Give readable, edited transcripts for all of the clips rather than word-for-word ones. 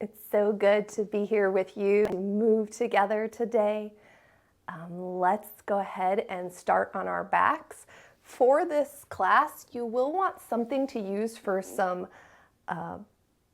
It's so good to be here with you and move together today. Let's go ahead and start on our backs. For this class, you will want something to use for some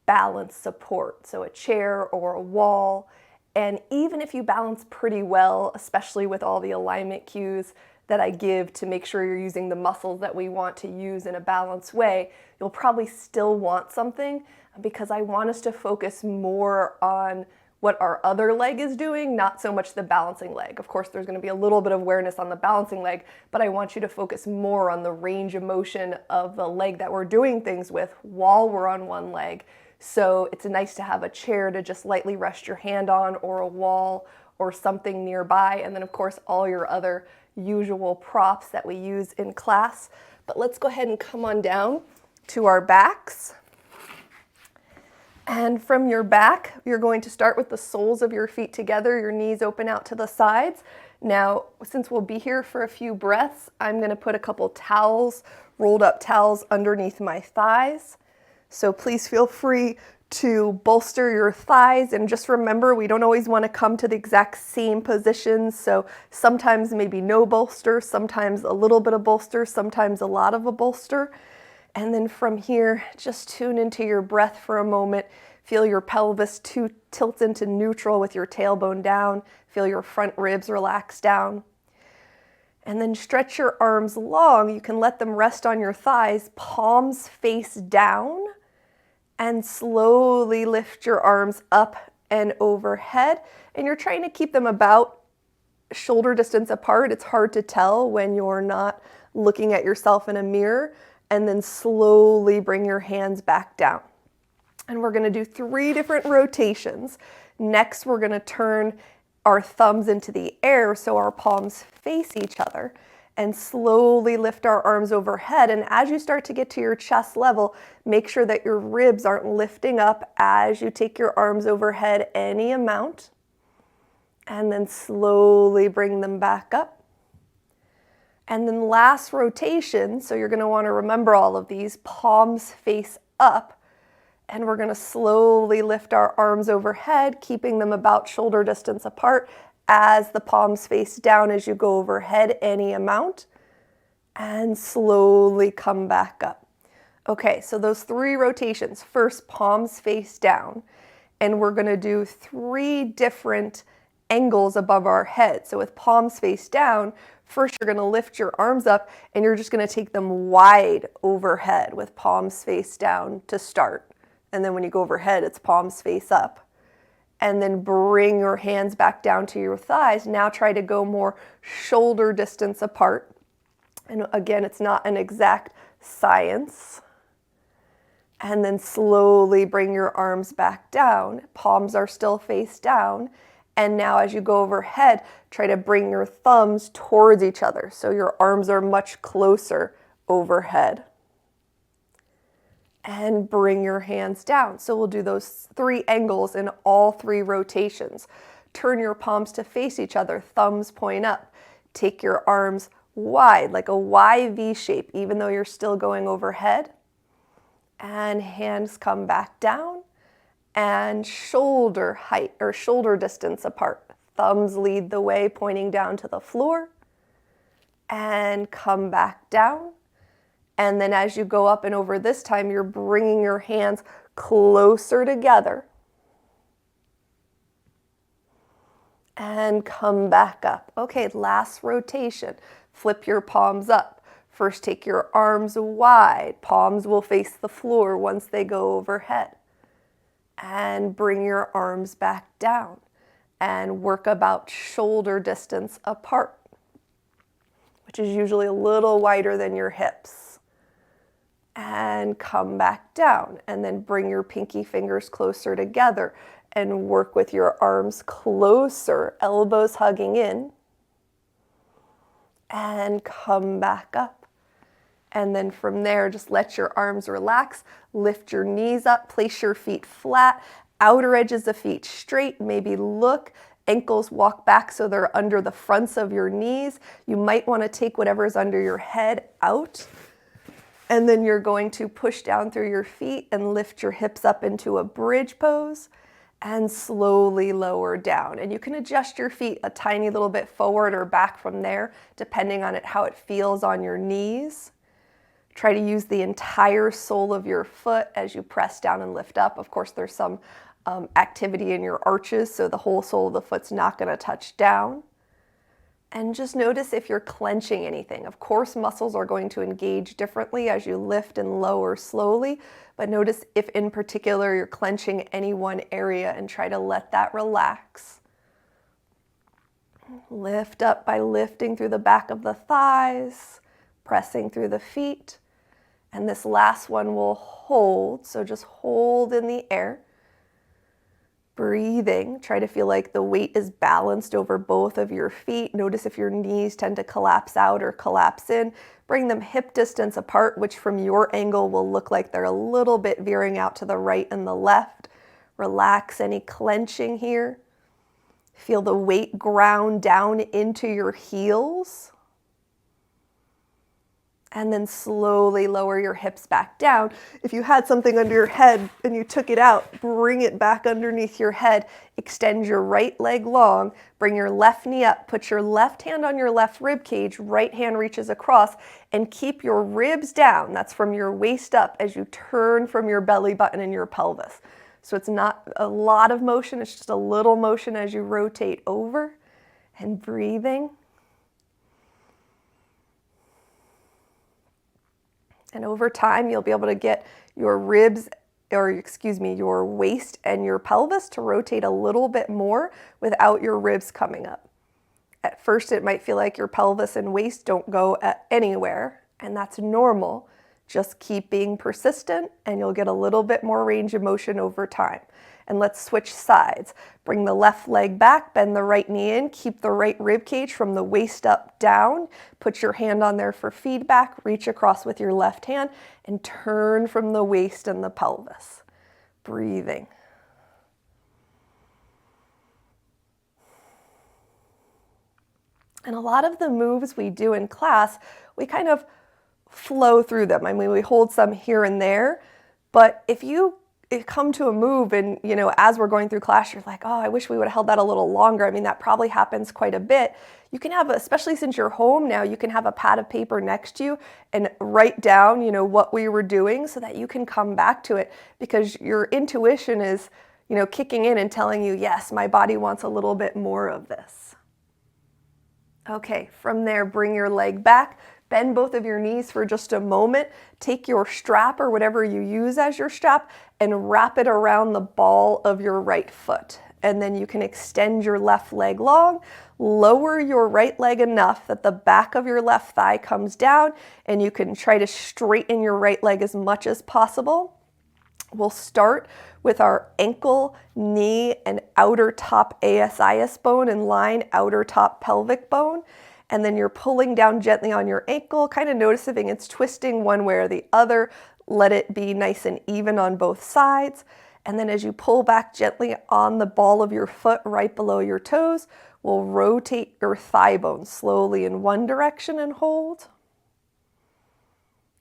balance support, so a chair or a wall. And even if you balance pretty well, especially with all the alignment cues that I give to make sure you're using the muscles that we want to use in a balanced way, you'll probably still want something because I want us to focus more on what our other leg is doing, not so much the balancing leg. Of course, there's going to be a little bit of awareness on the balancing leg, but I want you to focus more on the range of motion of the leg that we're doing things with while we're on one leg. So it's nice to have a chair to just lightly rest your hand on, or a wall or something nearby. And then of course, all your other usual props that we use in class. But let's go ahead and come on down to our backs. And from your back, you're going to start with the soles of your feet together, your knees open out to the sides. Now, since we'll be here for a few breaths, I'm going to put a couple towels, rolled up towels underneath my thighs. So please feel free to bolster your thighs, and just remember, we don't always want to come to the exact same positions. So sometimes maybe no bolster, sometimes a little bit of bolster, sometimes a lot of a bolster. And then from here, just tune into your breath for a moment. Feel your pelvis tilt into neutral with your tailbone down. Feel your front ribs relax down. And then stretch your arms long. You can let them rest on your thighs, palms face down. And slowly lift your arms up and overhead. And you're trying to keep them about shoulder distance apart. It's hard to tell when you're not looking at yourself in a mirror. And then slowly bring your hands back down. And we're going to do 3 different rotations. Next, we're going to turn our thumbs into the air so our palms face each other, and slowly lift our arms overhead. And as you start to get to your chest level, make sure that your ribs aren't lifting up as you take your arms overhead any amount. And then slowly bring them back up. And then last rotation, so you're going to want to remember all of these, palms face up. And we're going to slowly lift our arms overhead, keeping them about shoulder distance apart as the palms face down as you go overhead any amount. And slowly come back up. Okay, so those 3 rotations. First, palms face down. And we're going to do 3 different angles above our head. So with palms face down, first you're going to lift your arms up and you're just going to take them wide overhead with palms face down to start. And then when you go overhead, it's palms face up. And then bring your hands back down to your thighs. Now try to go more shoulder distance apart. And again, it's not an exact science. And then slowly bring your arms back down. Palms are still face down. And now as you go overhead, try to bring your thumbs towards each other so your arms are much closer overhead. And bring your hands down. So we'll do those 3 angles in all 3 rotations. Turn your palms to face each other, thumbs point up. Take your arms wide, like a Y V shape, even though you're still going overhead. And hands come back down. And shoulder height or shoulder distance apart. Thumbs lead the way, pointing down to the floor. And come back down. And then as you go up and over this time, you're bringing your hands closer together. And come back up. Okay, last rotation. Flip your palms up. First, take your arms wide. Palms will face the floor once they go overhead. And bring your arms back down and work about shoulder distance apart, which is usually a little wider than your hips. And come back down and then bring your pinky fingers closer together and work with your arms closer, elbows hugging in, and come back up. And then from there, just let your arms relax, lift your knees up, place your feet flat, outer edges of feet straight, maybe look, ankles walk back so they're under the fronts of your knees. You might want to take whatever's under your head out. And then you're going to push down through your feet and lift your hips up into a bridge pose. and slowly lower down. And you can adjust your feet a tiny little bit forward or back from there, depending on how it feels on your knees. Try to use the entire sole of your foot as you press down and lift up. Of course, there's some activity in your arches, so the whole sole of the foot's not going to touch down. And just notice if you're clenching anything. Of course, muscles are going to engage differently as you lift and lower slowly, but notice if in particular you're clenching any one area and try to let that relax. Lift up by lifting through the back of the thighs, pressing through the feet. And this last one will hold, so just hold in the air. Breathing, try to feel like the weight is balanced over both of your feet. Notice if your knees tend to collapse out or collapse in. Bring them hip distance apart, which from your angle will look like they're a little bit veering out to the right and the left. Relax any clenching here. Feel the weight ground down into your heels. And then slowly lower your hips back down. If you had something under your head and you took it out, bring it back underneath your head. Extend your right leg long. Bring your left knee up. Put your left hand on your left rib cage. Right hand reaches across and keep your ribs down. That's from your waist up as you turn from your belly button and your pelvis. So it's not a lot of motion. It's just a little motion as you rotate over and breathing. And over time, you'll be able to get your your waist and your pelvis to rotate a little bit more without your ribs coming up. At first, it might feel like your pelvis and waist don't go anywhere, and that's normal. Just keep being persistent, and you'll get a little bit more range of motion over time. And let's switch sides. Bring the left leg back, bend the right knee in, keep the right rib cage from the waist up down. Put your hand on there for feedback, reach across with your left hand, and turn from the waist and the pelvis. Breathing. And a lot of the moves we do in class, we kind of flow through them. I mean, we hold some here and there, but if you come to a move and, as we're going through class, you're like, oh, I wish we would have held that a little longer. I mean, that probably happens quite a bit. You can have, especially since you're home now, you can have a pad of paper next to you and write down, what we were doing so that you can come back to it because your intuition is, kicking in and telling you, yes, my body wants a little bit more of this. Okay, from there, bring your leg back. Bend both of your knees for just a moment. Take your strap or whatever you use as your strap and wrap it around the ball of your right foot. And then you can extend your left leg long, lower your right leg enough that the back of your left thigh comes down, and you can try to straighten your right leg as much as possible. We'll start with our ankle, knee, and outer top ASIS bone and line outer top pelvic bone. And then you're pulling down gently on your ankle, kind of noticing it's twisting one way or the other. Let it be nice and even on both sides. And then as you pull back gently on the ball of your foot right below your toes, we'll rotate your thigh bone slowly in one direction and hold.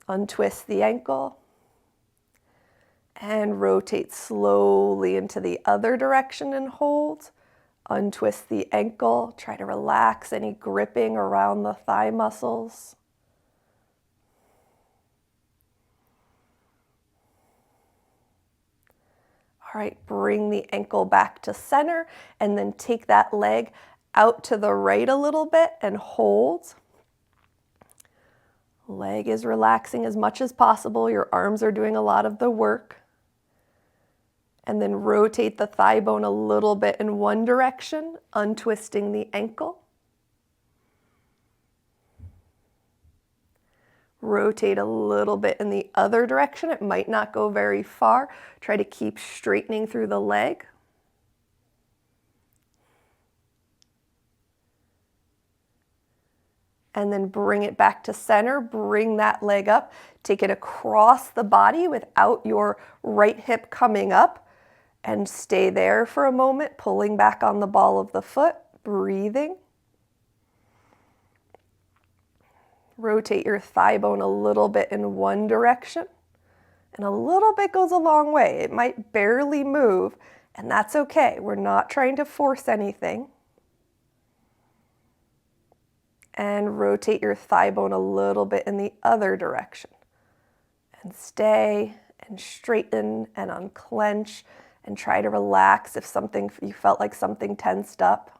Untwist the ankle. And rotate slowly into the other direction and hold. Untwist the ankle, try to relax any gripping around the thigh muscles. All right, bring the ankle back to center and then take that leg out to the right a little bit and hold. Leg is relaxing as much as possible. Your arms are doing a lot of the work. And then rotate the thigh bone a little bit in one direction, untwisting the ankle. Rotate a little bit in the other direction. It might not go very far. Try to keep straightening through the leg. And then bring it back to center. Bring that leg up. Take it across the body without your right hip coming up. And stay there for a moment, pulling back on the ball of the foot, breathing. Rotate your thigh bone a little bit in one direction. And a little bit goes a long way. It might barely move. And that's okay. We're not trying to force anything. And rotate your thigh bone a little bit in the other direction. And stay and straighten and unclench and try to relax if you felt like something tensed up.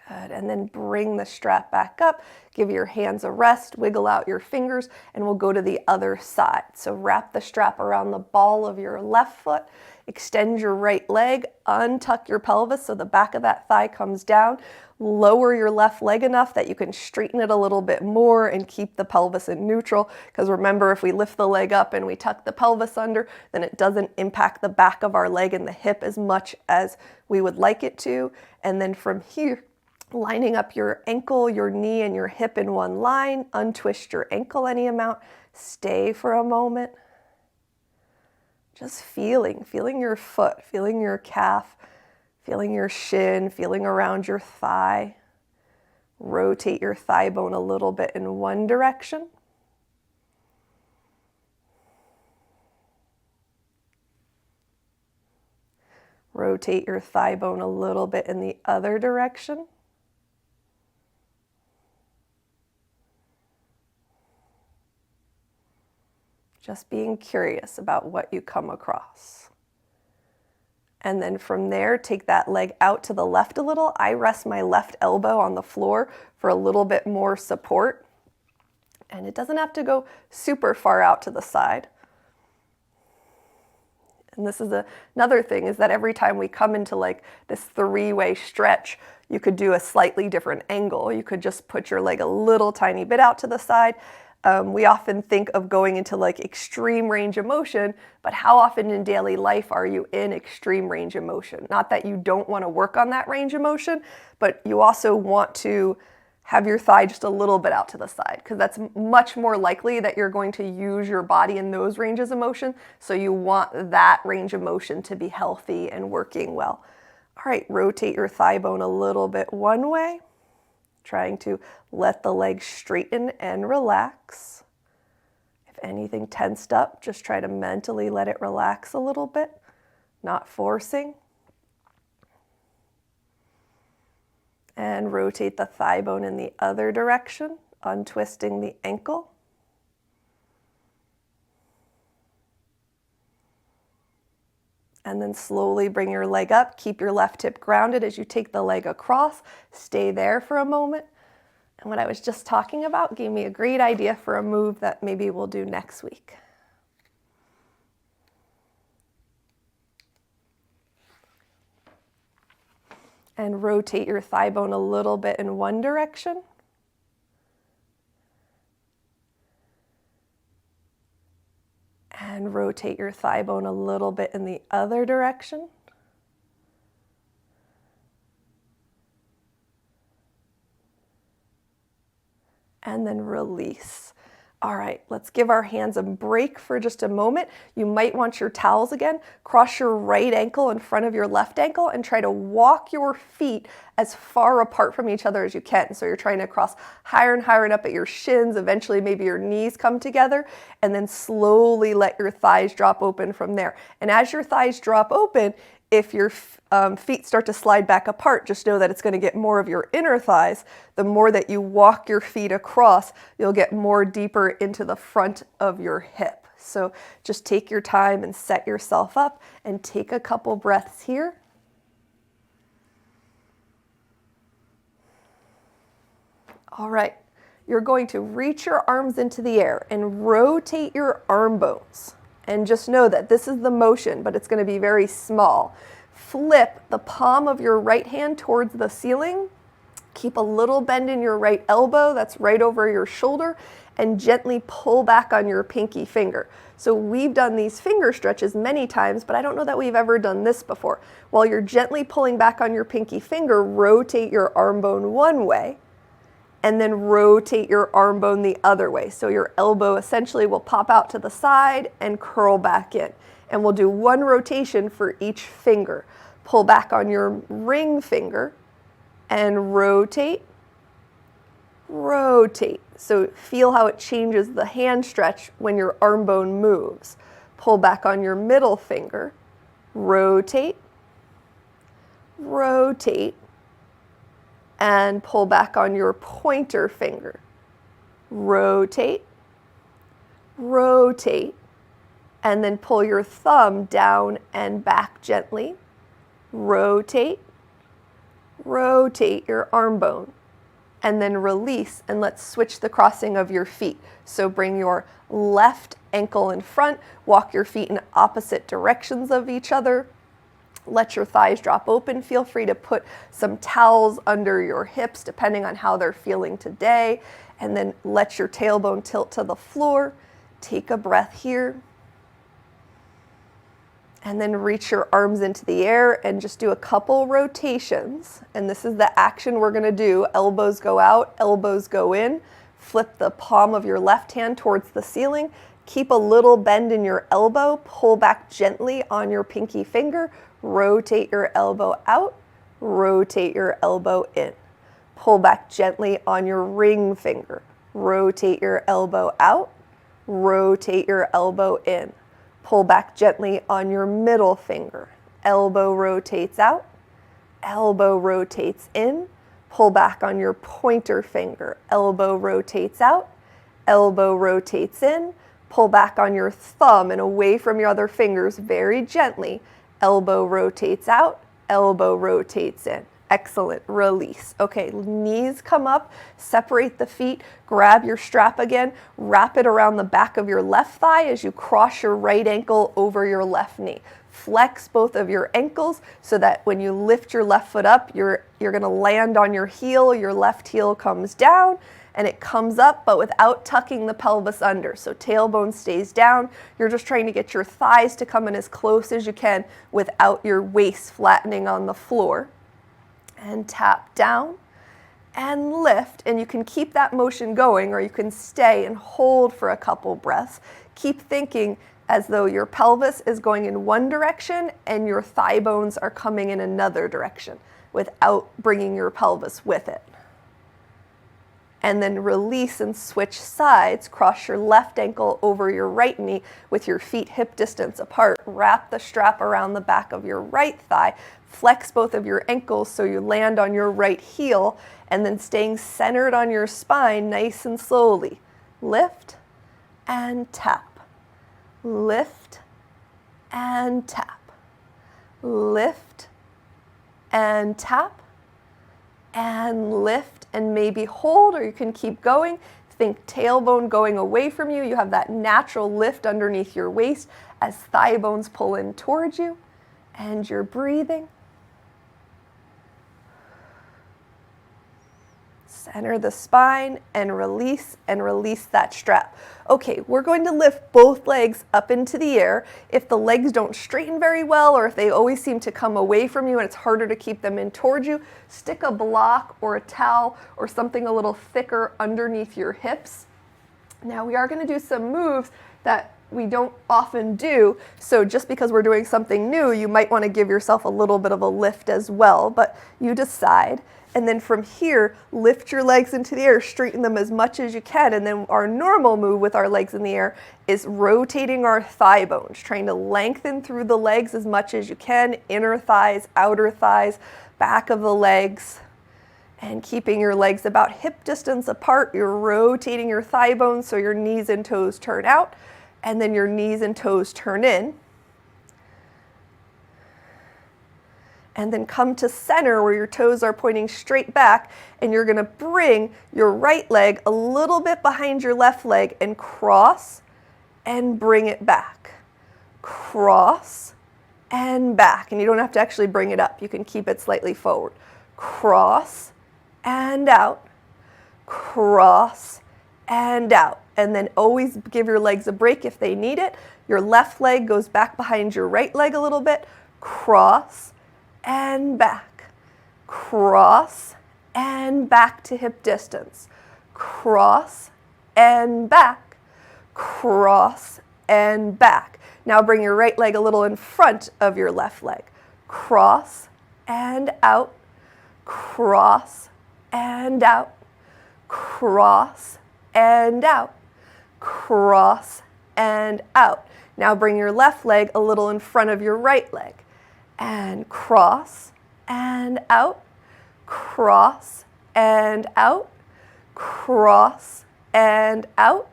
Good, and then bring the strap back up, give your hands a rest, wiggle out your fingers, and we'll go to the other side. So wrap the strap around the ball of your left foot, extend your right leg, untuck your pelvis so the back of that thigh comes down, lower your left leg enough that you can straighten it a little bit more and keep the pelvis in neutral, because remember, if we lift the leg up and we tuck the pelvis under, then it doesn't impact the back of our leg and the hip as much as we would like it to. And then from here, lining up your ankle, your knee, and your hip in one line, untwist your ankle any amount, stay for a moment. Just feeling your foot, feeling your calf, feeling your shin, feeling around your thigh. Rotate your thigh bone a little bit in one direction. Rotate your thigh bone a little bit in the other direction. Just being curious about what you come across. And then from there, take that leg out to the left a little. I rest my left elbow on the floor for a little bit more support. And it doesn't have to go super far out to the side. And this is another thing, is that every time we come into like this three-way stretch, you could do a slightly different angle. You could just put your leg a little tiny bit out to the side. We often think of going into like extreme range of motion, but how often in daily life are you in extreme range of motion? Not that you don't want to work on that range of motion, but you also want to have your thigh just a little bit out to the side, because that's much more likely that you're going to use your body in those ranges of motion. So you want that range of motion to be healthy and working well. All right, rotate your thigh bone a little bit one way. Trying to let the leg straighten and relax. If anything tensed up, just try to mentally let it relax a little bit, not forcing. And rotate the thigh bone in the other direction, untwisting the ankle. And then slowly bring your leg up. Keep your left hip grounded as you take the leg across. Stay there for a moment. And what I was just talking about gave me a great idea for a move that maybe we'll do next week. And rotate your thigh bone a little bit in one direction. And rotate your thigh bone a little bit in the other direction. And then release. All right, let's give our hands a break for just a moment. You might want your towels again. Cross your right ankle in front of your left ankle and try to walk your feet as far apart from each other as you can. So you're trying to cross higher and higher and up at your shins. Eventually, maybe your knees come together, and then slowly let your thighs drop open from there. And as your thighs drop open, if your feet start to slide back apart, just know that it's going to get more of your inner thighs. The more that you walk your feet across, you'll get more deeper into the front of your hip. So just take your time and set yourself up and take a couple breaths here. All right, you're going to reach your arms into the air and rotate your arm bones. And just know that this is the motion, but it's going to be very small. Flip the palm of your right hand towards the ceiling. Keep a little bend in your right elbow, that's right over your shoulder, and gently pull back on your pinky finger. So we've done these finger stretches many times, but I don't know that we've ever done this before. While you're gently pulling back on your pinky finger, rotate your arm bone one way, and then rotate your arm bone the other way. So your elbow essentially will pop out to the side and curl back in. And we'll do one rotation for each finger. Pull back on your ring finger and rotate, rotate. So feel how it changes the hand stretch when your arm bone moves. Pull back on your middle finger, rotate, rotate, and pull back on your pointer finger. Rotate, rotate, and then pull your thumb down and back gently. Rotate, rotate your arm bone, and then release, and let's switch the crossing of your feet. So bring your left ankle in front, walk your feet in opposite directions of each other. Let your thighs drop open. Feel free to put some towels under your hips depending on how they're feeling today. And then let your tailbone tilt to the floor. Take a breath here. And then reach your arms into the air and just do a couple rotations. And this is the action we're gonna do. Elbows go out, elbows go in. Flip the palm of your left hand towards the ceiling. Keep a little bend in your elbow. Pull back gently on your pinky finger. Rotate your elbow out, rotate your elbow in. Pull back gently on your ring finger. Rotate your elbow out, rotate your elbow in. Pull back gently on your middle finger. Elbow rotates out, elbow rotates in. Pull back on your pointer finger. Elbow rotates out, elbow rotates in. Pull back on your thumb and away from your other fingers very gently. Elbow rotates out, elbow rotates in. Excellent, release. Okay, knees come up, separate the feet, grab your strap again, wrap it around the back of your left thigh as you cross your right ankle over your left knee. Flex both of your ankles so that when you lift your left foot up, you're gonna land on your heel, your left heel comes down, and it comes up, but without tucking the pelvis under. So tailbone stays down. You're just trying to get your thighs to come in as close as you can without your waist flattening on the floor. And tap down and lift. And you can keep that motion going, or you can stay and hold for a couple breaths. Keep thinking as though your pelvis is going in one direction and your thigh bones are coming in another direction without bringing your pelvis with it. And then release and switch sides. Cross your left ankle over your right knee with your feet hip distance apart. Wrap the strap around the back of your right thigh. Flex both of your ankles so you land on your right heel, and then staying centered on your spine nice and slowly. Lift and tap. Lift and tap. Lift and tap. And lift and maybe hold, or you can keep going. Think tailbone going away from you. You have that natural lift underneath your waist as thigh bones pull in towards you, and you're breathing. Center the spine and release that strap. Okay, we're going to lift both legs up into the air. If the legs don't straighten very well, or if they always seem to come away from you and it's harder to keep them in towards you, stick a block or a towel or something a little thicker underneath your hips. Now we are going to do some moves that we don't often do, so just because we're doing something new, you might want to give yourself a little bit of a lift as well, but you decide. And then from here, lift your legs into the air, straighten them as much as you can. And then our normal move with our legs in the air is rotating our thigh bones, trying to lengthen through the legs as much as you can, inner thighs, outer thighs, back of the legs, and keeping your legs about hip distance apart. You're rotating your thigh bones so your knees and toes turn out, and then your knees and toes turn in. And then come to center where your toes are pointing straight back, and you're gonna bring your right leg a little bit behind your left leg and cross and bring it back. Cross and back. And you don't have to actually bring it up. You can keep it slightly forward. Cross and out. Cross and out. And then always give your legs a break if they need it. Your left leg goes back behind your right leg a little bit. Cross and back. Cross and back to hip distance. Cross and back. Cross and back. Now bring your right leg a little in front of your left leg. Cross and out. Cross and out. Cross and out, cross and out. Now bring your left leg a little in front of your right leg, and cross and out, cross and out, cross and out,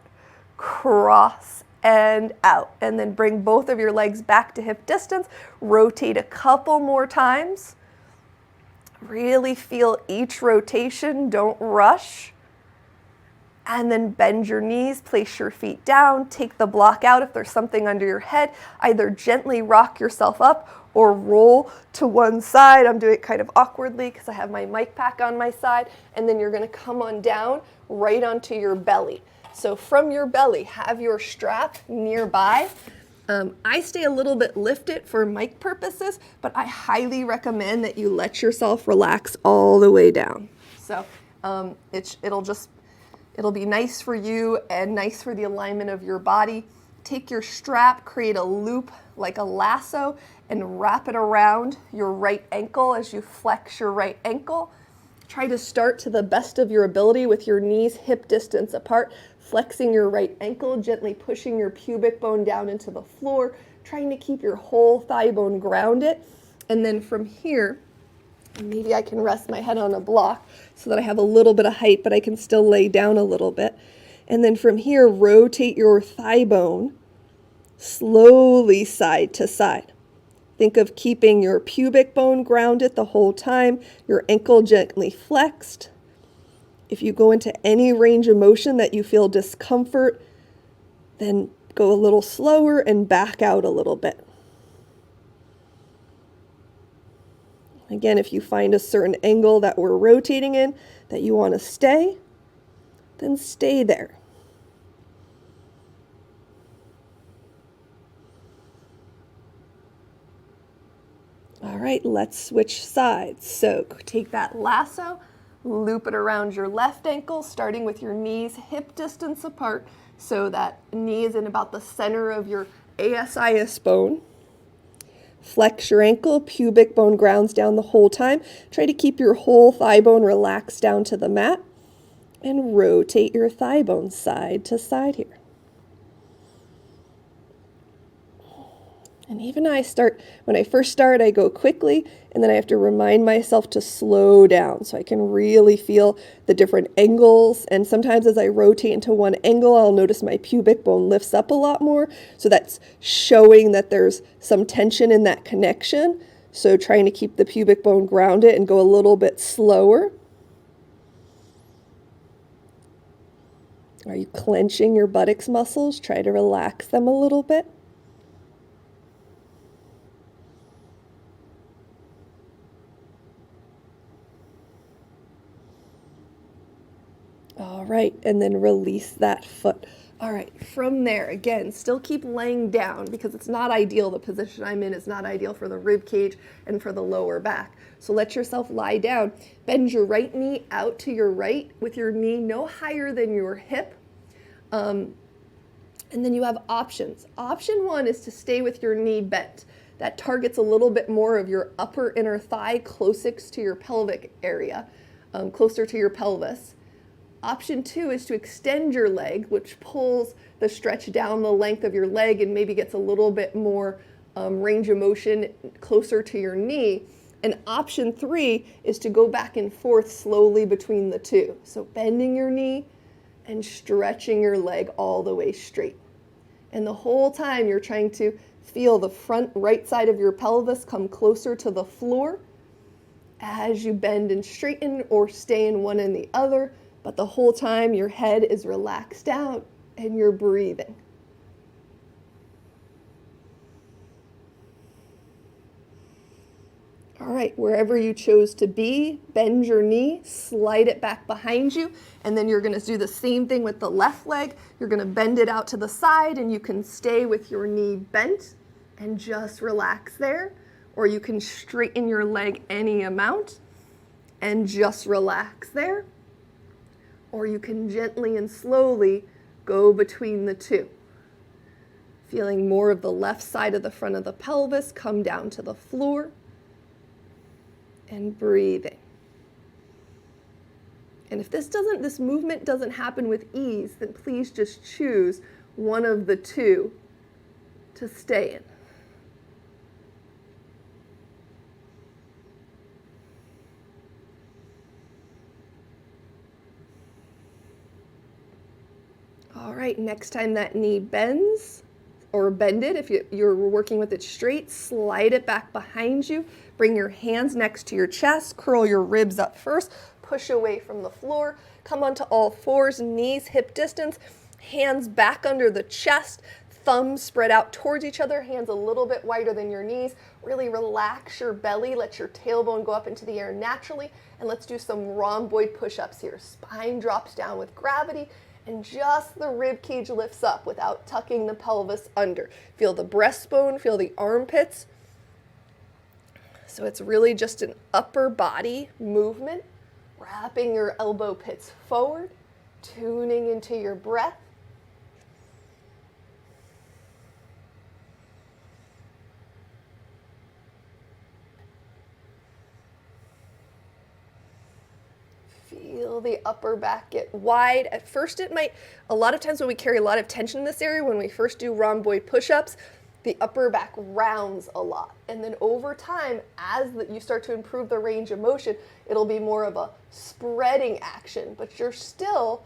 cross and out. And then bring both of your legs back to hip distance. Rotate a couple more times. Really feel each rotation, don't rush. And then bend your knees, place your feet down, take the block out if there's something under your head. Either gently rock yourself up or roll to one side. I'm doing it kind of awkwardly because I have my mic pack on my side. And then you're going to come on down right onto your belly. So from your belly, have your strap nearby. I stay a little bit lifted for mic purposes, but I highly recommend that you let yourself relax all the way down. So it'll be nice for you and nice for the alignment of your body. Take your strap, create a loop like a lasso, and wrap it around your right ankle as you flex your right ankle. Try to start to the best of your ability with your knees hip distance apart, flexing your right ankle, gently pushing your pubic bone down into the floor, trying to keep your whole thigh bone grounded. And then from here, maybe I can rest my head on a block so that I have a little bit of height, but I can still lay down a little bit. And then from here, rotate your thigh bone slowly side to side. Think of keeping your pubic bone grounded the whole time, your ankle gently flexed. If you go into any range of motion that you feel discomfort, then go a little slower and back out a little bit. Again, if you find a certain angle that we're rotating in that you want to stay, then stay there. All right, let's switch sides. So take that lasso, loop it around your left ankle, starting with your knees hip distance apart, so that knee is in about the center of your ASIS bone. Flex your ankle, pubic bone grounds down the whole time. Try to keep your whole thigh bone relaxed down to the mat, and rotate your thigh bone side to side here. And even when I first start, I go quickly, and then I have to remind myself to slow down so I can really feel the different angles. And sometimes as I rotate into one angle, I'll notice my pubic bone lifts up a lot more. So that's showing that there's some tension in that connection. So trying to keep the pubic bone grounded and go a little bit slower. Are you clenching your buttocks muscles? Try to relax them a little bit. All right, and then release that foot. All right, from there, again, still keep laying down because it's not ideal. The position I'm in is not ideal for the rib cage and for the lower back. So let yourself lie down. Bend your right knee out to your right with your knee no higher than your hip. And then you have options. Option one is to stay with your knee bent. That targets a little bit more of your upper inner thigh closest to your pelvic area, closer to your pelvis. Option two is to extend your leg, which pulls the stretch down the length of your leg and maybe gets a little bit more range of motion closer to your knee. And option three is to go back and forth slowly between the two. So bending your knee and stretching your leg all the way straight. And the whole time you're trying to feel the front right side of your pelvis come closer to the floor as you bend and straighten or stay in one and the other. But the whole time your head is relaxed out and you're breathing. All right, wherever you chose to be, bend your knee, slide it back behind you, and then you're going to do the same thing with the left leg. You're going to bend it out to the side, and you can stay with your knee bent and just relax there, or you can straighten your leg any amount and just relax there. Or you can gently and slowly go between the two. Feeling more of the left side of the front of the pelvis come down to the floor and breathing. And if this movement doesn't happen with ease, then please just choose one of the two to stay in. All right, next time that knee bends, or bend it, if you're working with it straight, slide it back behind you. Bring your hands next to your chest, curl your ribs up first, push away from the floor, come onto all fours, knees hip distance, hands back under the chest, thumbs spread out towards each other, hands a little bit wider than your knees. Really relax your belly, let your tailbone go up into the air naturally, and let's do some rhomboid push-ups here. Spine drops down with gravity, and just the rib cage lifts up without tucking the pelvis under. Feel the breastbone, feel the armpits. So it's really just an upper body movement, wrapping your elbow pits forward, tuning into your breath. Feel the upper back get wide. At first a lot of times when we carry a lot of tension in this area, when we first do rhomboid push-ups, the upper back rounds a lot. And then over time, as you start to improve the range of motion, it'll be more of a spreading action, but you're still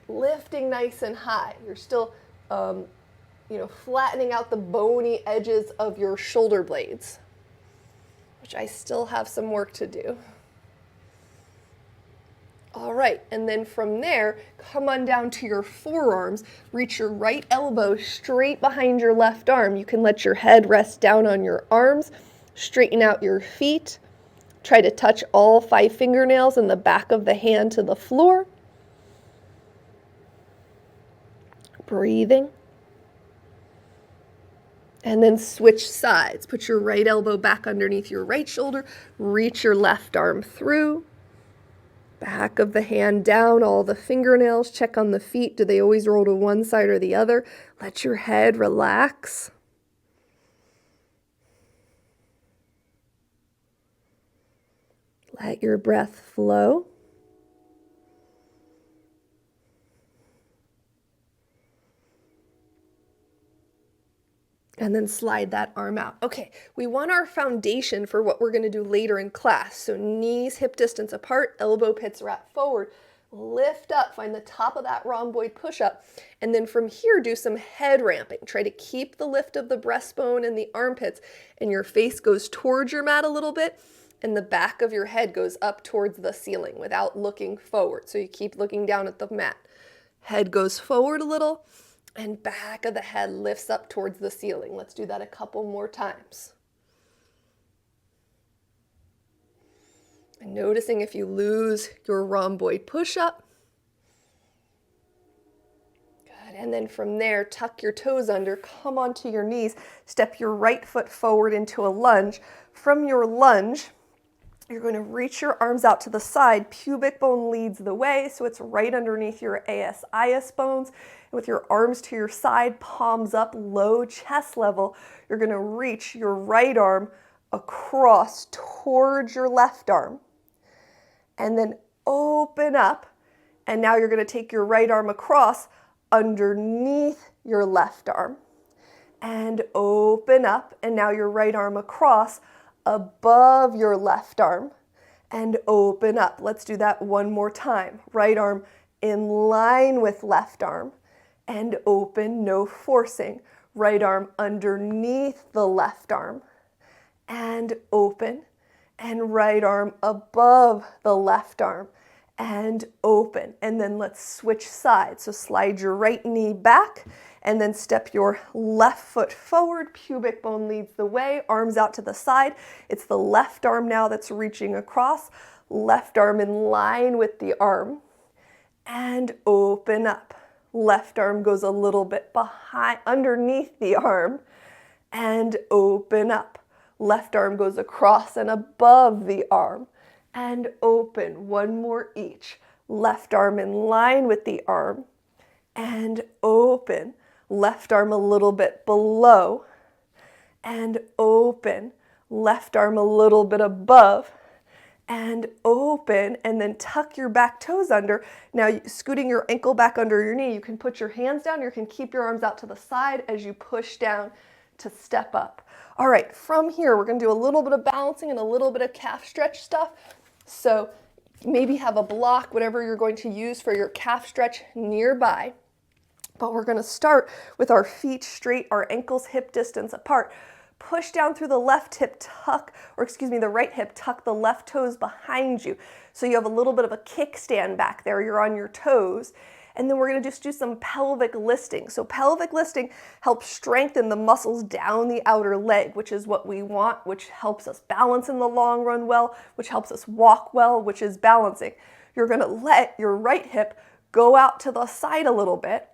lifting nice and high. You're still, flattening out the bony edges of your shoulder blades, which I still have some work to do. All right, and then from there, come on down to your forearms. Reach your right elbow straight behind your left arm. You can let your head rest down on your arms. Straighten out your feet. Try to touch all 5 fingernails in the back of the hand to the floor. Breathing. And then switch sides. Put your right elbow back underneath your right shoulder. Reach your left arm through. Back of the hand down, all the fingernails. Check on the feet. Do they always roll to one side or the other? Let your head relax. Let your breath flow. And then slide that arm out. Okay, we want our foundation for what we're going to do later in class. So knees hip distance apart, elbow pits wrap forward. Lift up, find the top of that rhomboid push-up. And then from here, do some head ramping. Try to keep the lift of the breastbone and the armpits, and your face goes towards your mat a little bit, and the back of your head goes up towards the ceiling without looking forward. So you keep looking down at the mat. Head goes forward a little, and back of the head lifts up towards the ceiling. Let's do that a couple more times. And noticing if you lose your rhomboid push-up. Good, and then from there, tuck your toes under, come onto your knees, step your right foot forward into a lunge. From your lunge, you're going to reach your arms out to the side. Pubic bone leads the way, so it's right underneath your AS-IS bones. And with your arms to your side, palms up, low chest level, you're going to reach your right arm across towards your left arm. And then open up. And now you're going to take your right arm across underneath your left arm. And open up. And now your right arm across above your left arm. And open up. Let's do that one more time. Right arm in line with left arm. And open, no forcing. Right arm underneath the left arm. And open. And right arm above the left arm. And open. And then let's switch sides. So slide your right knee back and then step your left foot forward. Pubic bone leads the way, arms out to the side. It's the left arm now that's reaching across. Left arm in line with the arm. And open up. Left arm goes a little bit behind, underneath the arm. And open up. Left arm goes across and above the arm. And open, one more each. Left arm in line with the arm. And open. Left arm a little bit below. And open. Left arm a little bit above. and open, and then tuck your back toes under. Now, scooting your ankle back under your knee, you can put your hands down, you can keep your arms out to the side as you push down to step up. All right, from here, we're gonna do a little bit of balancing and a little bit of calf stretch stuff. So maybe have a block, whatever you're going to use for your calf stretch nearby. But we're gonna start with our feet straight, our ankles hip distance apart. Push down through the left hip, the right hip, tuck the left toes behind you. So you have a little bit of a kickstand back there, you're on your toes. And then we're gonna just do some pelvic lifting. So pelvic lifting helps strengthen the muscles down the outer leg, which is what we want, which helps us balance in the long run well, which helps us walk well, which is balancing. You're gonna let your right hip go out to the side a little bit,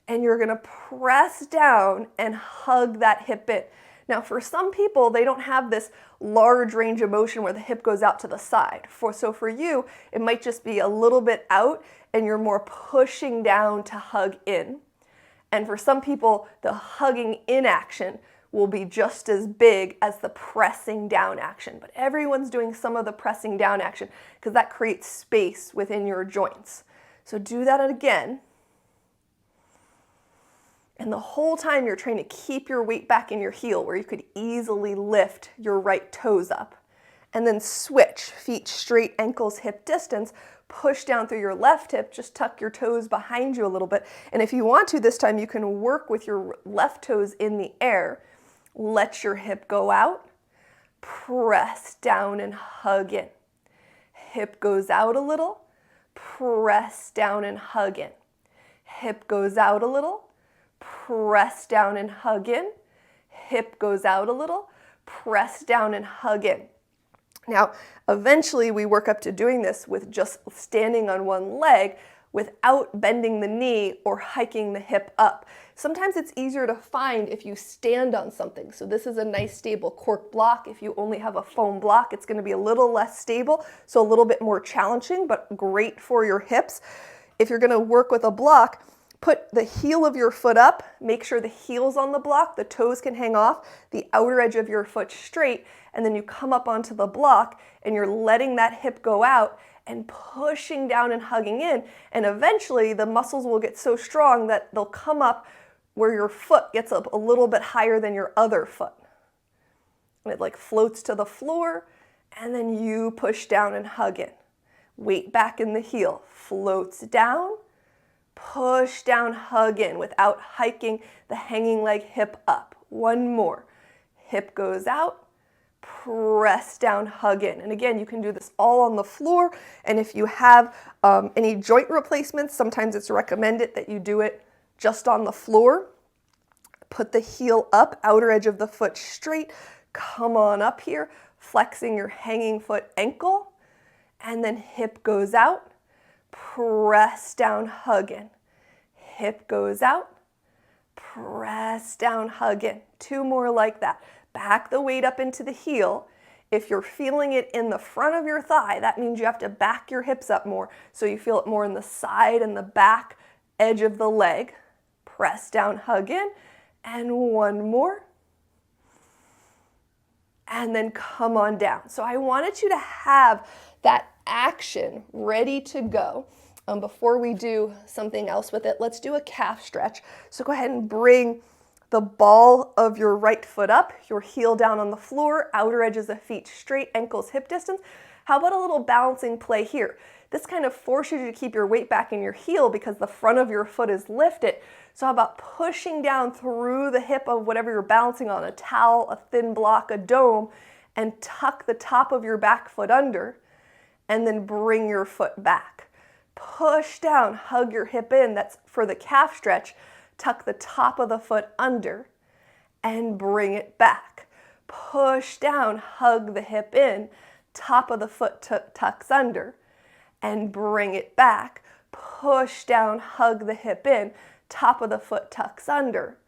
and you're gonna press down and hug that hip in. Now, for some people, they don't have this large range of motion where the hip goes out to the side. So for you, it might just be a little bit out and you're more pushing down to hug in. And for some people, the hugging in action will be just as big as the pressing down action. But everyone's doing some of the pressing down action because that creates space within your joints. So do that again. And the whole time you're trying to keep your weight back in your heel where you could easily lift your right toes up. And then switch, feet straight, ankles hip distance, push down through your left hip, just tuck your toes behind you a little bit. And if you want to this time, you can work with your left toes in the air. Let your hip go out, press down and hug in. Hip goes out a little, press down and hug in. Hip goes out a little, press down and hug in. Hip goes out a little, press down and hug in. Now, eventually we work up to doing this with just standing on one leg without bending the knee or hiking the hip up. Sometimes it's easier to find if you stand on something. So this is a nice stable cork block. If you only have a foam block, it's going to be a little less stable, so a little bit more challenging, but great for your hips. If you're going to work with a block, put the heel of your foot up, make sure the heel's on the block, the toes can hang off, the outer edge of your foot straight, and then you come up onto the block and you're letting that hip go out and pushing down and hugging in. And eventually the muscles will get so strong that they'll come up where your foot gets up a little bit higher than your other foot. And it like floats to the floor, and then you push down and hug in. Weight back in the heel, floats down, push down, hug in without hiking the hanging leg hip up. One more. Hip goes out, press down, hug in. And again, you can do this all on the floor. And if you have any joint replacements, sometimes it's recommended that you do it just on the floor. Put the heel up, outer edge of the foot straight. Come on up here, flexing your hanging foot ankle. And then hip goes out. Press down, hug in. Hip goes out, press down, hug in. Two more like that. Back the weight up into the heel. If you're feeling it in the front of your thigh, that means you have to back your hips up more so you feel it more in the side and the back edge of the leg. Press down, hug in, and one more. And then come on down. So I wanted you to have that action ready to go. Before we do something else with it, let's do a calf stretch. So go ahead and bring the ball of your right foot up, your heel down on the floor, outer edges of feet straight, ankles hip distance. How about a little balancing play here? This kind of forces you to keep your weight back in your heel because the front of your foot is lifted. So how about pushing down through the hip of whatever you're balancing on, a towel, a thin block, a dome, and tuck the top of your back foot under, and then bring your foot back. Push down, hug your hip in. That's for the calf stretch. Tuck the top of the foot under and bring it back. Push down, hug the hip in. Top of the foot tucks under and bring it back. Push down, hug the hip in. Top of the foot tucks under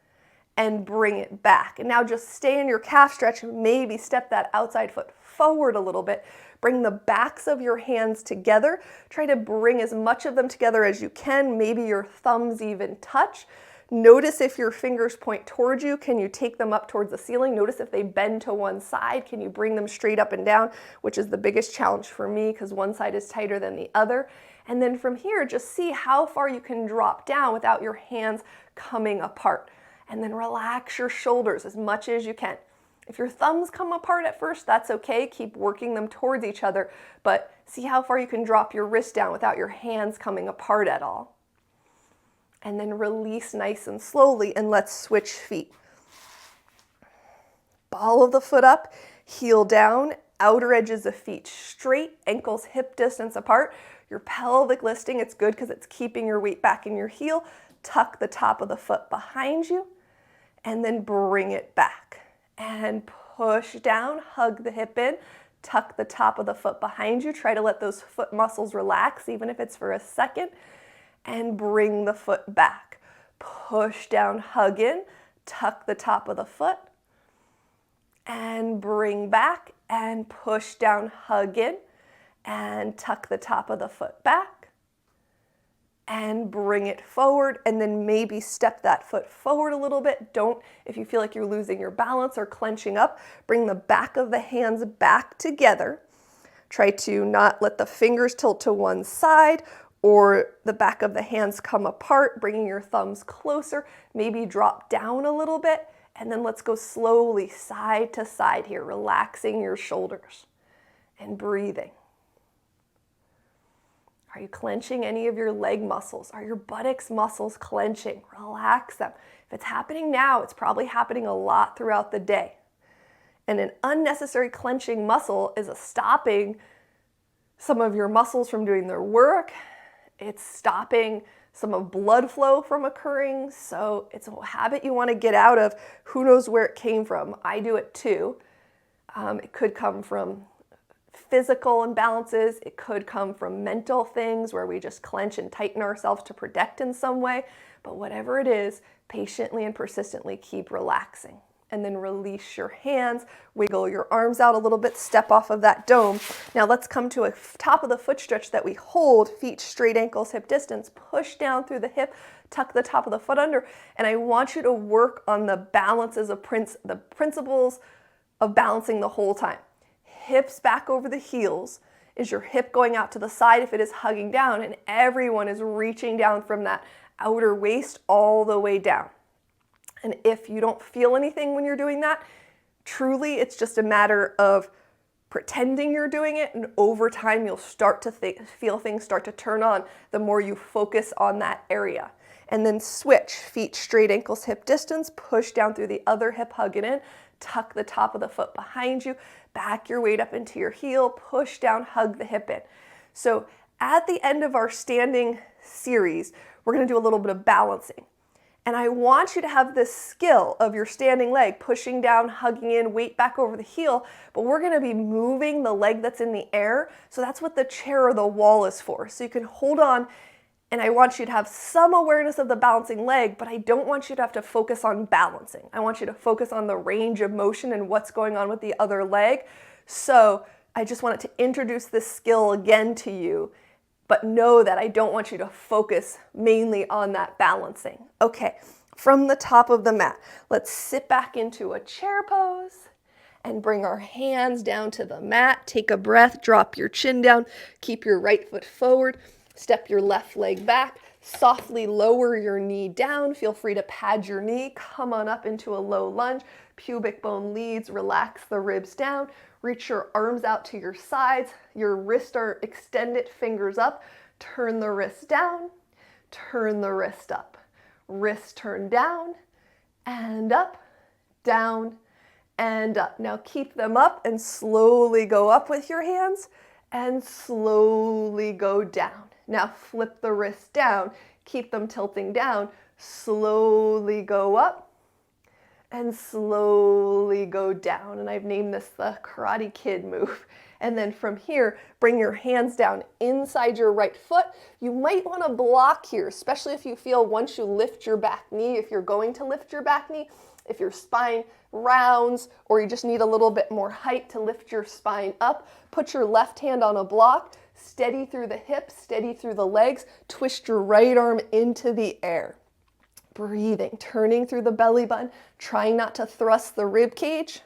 and bring it back. And now just stay in your calf stretch and maybe step that outside foot forward a little bit. Bring the backs of your hands together. Try to bring as much of them together as you can. Maybe your thumbs even touch. Notice if your fingers point towards you, can you take them up towards the ceiling? Notice if they bend to one side, can you bring them straight up and down, which is the biggest challenge for me because one side is tighter than the other. And then from here, just see how far you can drop down without your hands coming apart. And then relax your shoulders as much as you can. If your thumbs come apart at first, that's okay. Keep working them towards each other, but see how far you can drop your wrist down without your hands coming apart at all. And then release nice and slowly, and let's switch feet. Ball of the foot up, heel down, outer edges of feet straight, ankles hip distance apart. Your pelvic lifting, it's good because it's keeping your weight back in your heel. Tuck the top of the foot behind you, and then bring it back. And push down, hug the hip in, tuck the top of the foot behind you. Try to let those foot muscles relax, even if it's for a second, and bring the foot back. Push down, hug in, tuck the top of the foot, and bring back, and push down, hug in, and tuck the top of the foot back, and bring it forward, and then maybe step that foot forward a little bit. Don't, if you feel like you're losing your balance or clenching up, bring the back of the hands back together. Try to not let the fingers tilt to one side or the back of the hands come apart, bringing your thumbs closer, maybe drop down a little bit, and then let's go slowly side to side here, relaxing your shoulders and breathing. Are you clenching any of your leg muscles? Are your buttocks muscles clenching? Relax them. If it's happening now, it's probably happening a lot throughout the day. And an unnecessary clenching muscle is stopping some of your muscles from doing their work. It's stopping some of blood flow from occurring. So it's a habit you want to get out of. Who knows where it came from? I do it too. It could come from physical imbalances. It could come from mental things where we just clench and tighten ourselves to protect in some way. But whatever it is, patiently and persistently keep relaxing. And then release your hands, wiggle your arms out a little bit, step off of that dome. Now let's come to a top of the foot stretch that we hold, feet straight, ankles hip distance, push down through the hip, tuck the top of the foot under, and I want you to work on the balances of the principles of balancing the whole time. Hips back over the heels. Is your hip going out to the side if it is hugging down? And everyone is reaching down from that outer waist all the way down. And if you don't feel anything when you're doing that, truly it's just a matter of pretending you're doing it, and over time you'll start to feel things start to turn on the more you focus on that area. And then switch, feet straight, ankles hip distance, push down through the other hip, hug it in, tuck the top of the foot behind you, back your weight up into your heel, push down, hug the hip in. So at the end of our standing series, we're going to do a little bit of balancing. And I want you to have this skill of your standing leg, pushing down, hugging in, weight back over the heel, but we're going to be moving the leg that's in the air. So that's what the chair or the wall is for. So you can hold on, and I want you to have some awareness of the balancing leg, but I don't want you to have to focus on balancing. I want you to focus on the range of motion and what's going on with the other leg. So I just wanted to introduce this skill again to you, but know that I don't want you to focus mainly on that balancing. Okay, from the top of the mat, let's sit back into a chair pose and bring our hands down to the mat. Take a breath, drop your chin down, keep your right foot forward, step your left leg back, softly lower your knee down. Feel free to pad your knee, come on up into a low lunge, pubic bone leads, relax the ribs down. Reach your arms out to your sides. Your wrists are extended, fingers up. Turn the wrist down, turn the wrist up. Wrist turn down and up, down and up. Now keep them up and slowly go up with your hands and slowly go down. Now flip the wrist down, keep them tilting down, slowly go up and slowly go down. And I've named this the Karate Kid move. And then from here, bring your hands down inside your right foot. You might want to block here, especially if you feel once you lift your back knee, if you're going to lift your back knee, if your spine rounds, or you just need a little bit more height to lift your spine up, put your left hand on a block, steady through the hips, steady through the legs, twist your right arm into the air. breathing, turning through the belly button, trying not to thrust the rib cage.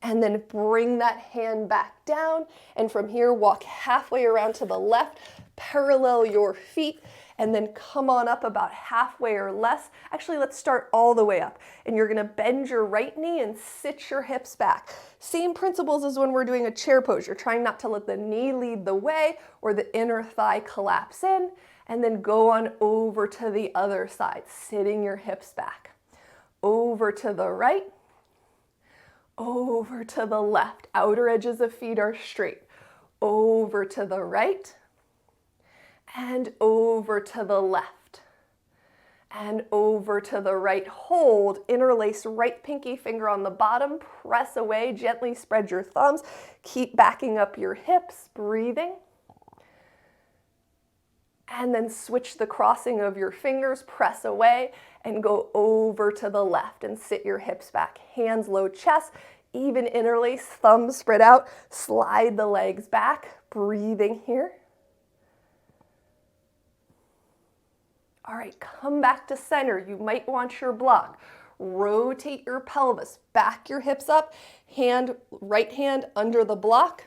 And then bring that hand back down. And from here, walk halfway around to the left, parallel your feet, and then come on up about halfway or less. Actually, let's start all the way up. And you're gonna bend your right knee and sit your hips back. Same principles as when we're doing a chair pose. You're trying not to let the knee lead the way or the inner thigh collapse in. And then go on over to the other side, sitting your hips back. Over to the right. Over to the left, outer edges of feet are straight. Over to the right, and over to the left, and over to the right. Hold, interlace right pinky finger on the bottom, press away, gently spread your thumbs. Keep backing up your hips, breathing. And then switch the crossing of your fingers, press away, and go over to the left and sit your hips back. Hands low chest, even interlace, thumbs spread out, slide the legs back, breathing here. All right, come back to center. You might want your block. Rotate your pelvis, back your hips up, right hand under the block.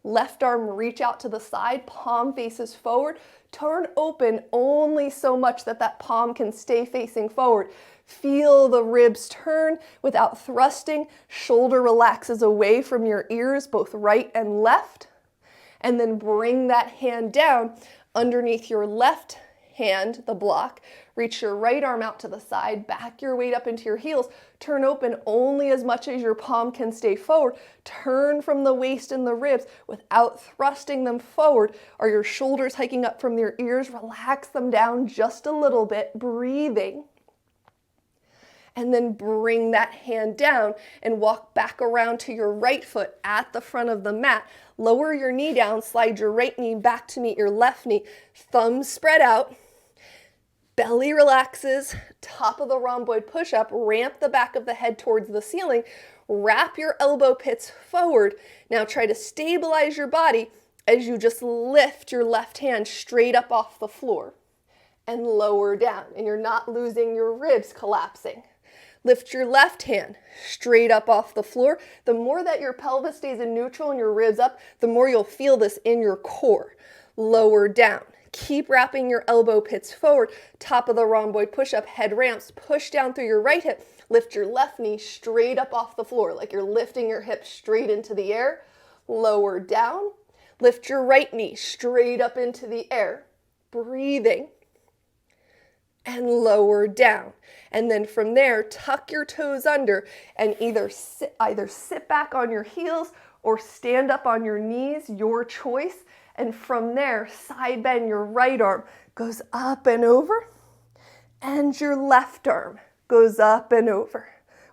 Left arm reach out to the side, palm faces forward. Turn open only so much that that palm can stay facing forward. Feel the ribs turn without thrusting. Shoulder relaxes away from your ears, both right and left. And then bring that hand down underneath your left hand, the block. Reach your right arm out to the side, back your weight up into your heels. Turn open only as much as your palm can stay forward. Turn from the waist and the ribs without thrusting them forward. Are your shoulders hiking up from your ears? Relax them down just a little bit, breathing. And then bring that hand down and walk back around to your right foot at the front of the mat. Lower your knee down, slide your right knee back to meet your left knee. Thumbs spread out. Belly relaxes, top of the rhomboid push-up, ramp the back of the head towards the ceiling, wrap your elbow pits forward. Now try to stabilize your body as you just lift your left hand straight up off the floor and lower down, and you're not losing your ribs collapsing. Lift your left hand straight up off the floor. The more that your pelvis stays in neutral and your ribs up, the more you'll feel this in your core. Lower down. Keep wrapping your elbow pits forward. Top of the rhomboid push-up, head ramps. Push down through your right hip. Lift your left knee straight up off the floor, like you're lifting your hips straight into the air. Lower down. Lift your right knee straight up into the air. Breathing. And lower down. And then from there, tuck your toes under and either sit back on your heels or stand up on your knees, your choice. And from there, side bend your right arm goes up and over, and your left arm goes up and over.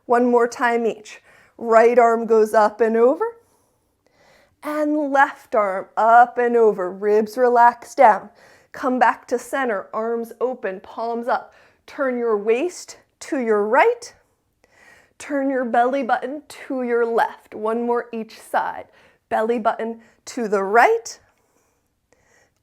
One more time each. Right arm goes up and over, and left arm up and over. Ribs relax down. Come back to center, arms open, palms up. Turn your waist to your right. Turn your belly button to your left. One more each side. Belly button to the right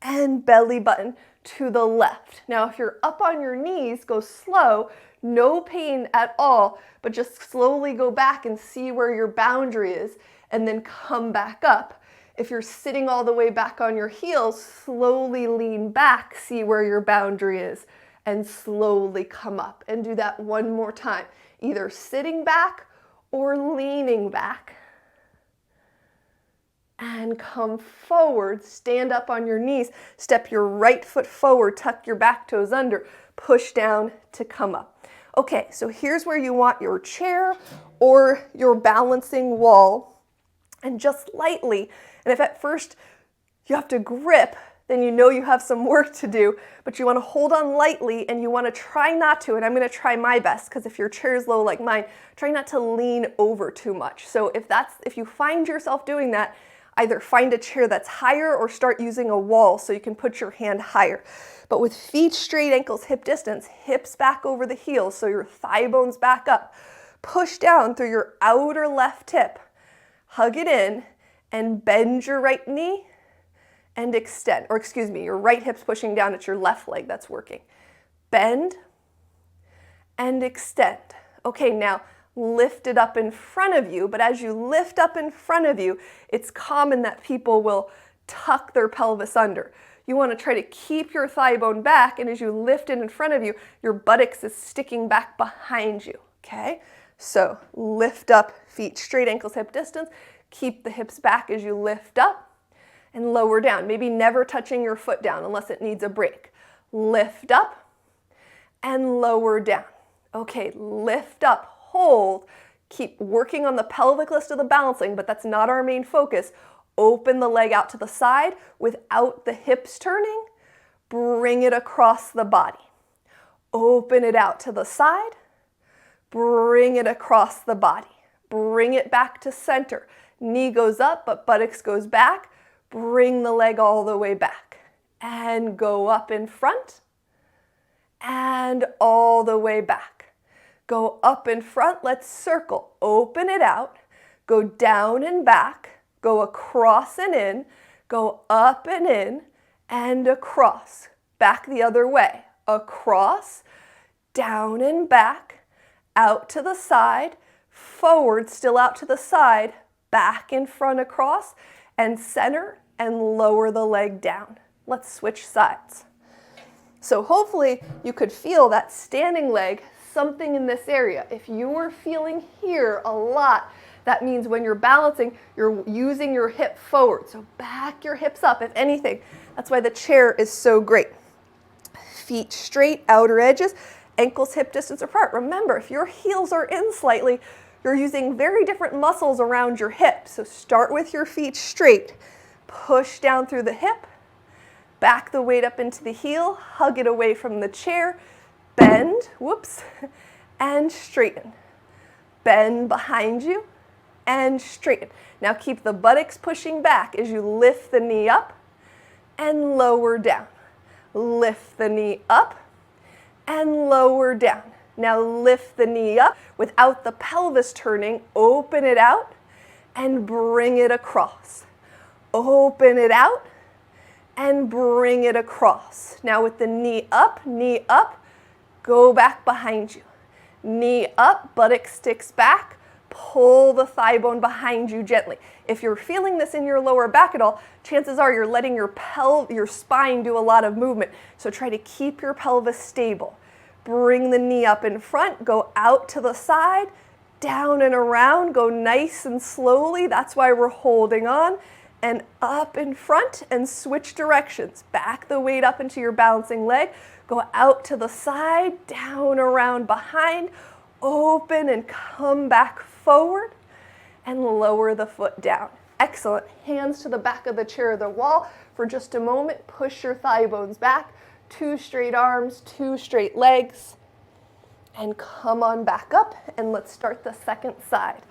and belly button to the left. Now, if you're up on your knees, go slow, no pain at all, but just slowly go back and see where your boundary is and then come back up. If you're sitting all the way back on your heels, slowly lean back, see where your boundary is, and slowly come up. And do that one more time, either sitting back or leaning back. And come forward, stand up on your knees, step your right foot forward, tuck your back toes under, push down to come up. Okay, so here's where you want your chair or your balancing wall, and just lightly, and if at first you have to grip, then you know you have some work to do, but you want to hold on lightly and you want to try not to, and I'm going to try my best, because if your chair is low like mine, try not to lean over too much. So if you find yourself doing that, either find a chair that's higher or start using a wall so you can put your hand higher. But with feet straight, ankles hip distance, hips back over the heels so your thigh bones back up. Push down through your outer left hip. Hug it in and bend your right knee and extend. Or excuse me, your right hip's pushing down, it's your left leg that's working. Bend and extend. Okay, now lift it up in front of you, but as you lift up in front of you, it's common that people will tuck their pelvis under. You want to try to keep your thigh bone back, and as you lift it in front of you, your buttocks is sticking back behind you, okay? So lift up, feet straight, ankles hip distance. Keep the hips back as you lift up and lower down. Maybe never touching your foot down unless it needs a break. Lift up and lower down. Okay, lift up, hold. Keep working on the pelvic list of the balancing, but that's not our main focus. Open the leg out to the side without the hips turning. Bring it across the body. Open it out to the side. Bring it across the body. Bring it back to center. Knee goes up, but buttocks goes back. Bring the leg all the way back. And go up in front. And all the way back. Go up in front. Let's circle. Open it out. Go down and back. Go across and in, go up and in, and across. Back the other way. Across, down and back, out to the side, forward, still out to the side, back in front across, and center, and lower the leg down. Let's switch sides. So hopefully you could feel that standing leg, something in this area. If you were feeling here a lot, that means when you're balancing, you're using your hip forward. So back your hips up, if anything. That's why the chair is so great. Feet straight, outer edges, ankles hip distance apart. Remember, if your heels are in slightly, you're using very different muscles around your hips. So start with your feet straight. Push down through the hip. Back the weight up into the heel. Hug it away from the chair. Bend, whoops, and straighten. Bend behind you. And straighten. Now keep the buttocks pushing back as you lift the knee up and lower down. Lift the knee up and lower down. Now lift the knee up without the pelvis turning. Open it out and bring it across. Open it out and bring it across. Now with the knee up, go back behind you. Knee up, buttock sticks back. Pull the thigh bone behind you gently. If you're feeling this in your lower back at all, chances are you're letting your spine do a lot of movement. So try to keep your pelvis stable. Bring the knee up in front, go out to the side, down and around, go nice and slowly. That's why we're holding on. And up in front and switch directions. Back the weight up into your balancing leg. Go out to the side, down, around, behind. Open and come back forward and lower the foot down. Excellent. Hands to the back of the chair or the wall for just a moment. Push your thigh bones back. 2 straight arms, 2 straight legs. And come on back up and let's start the second side.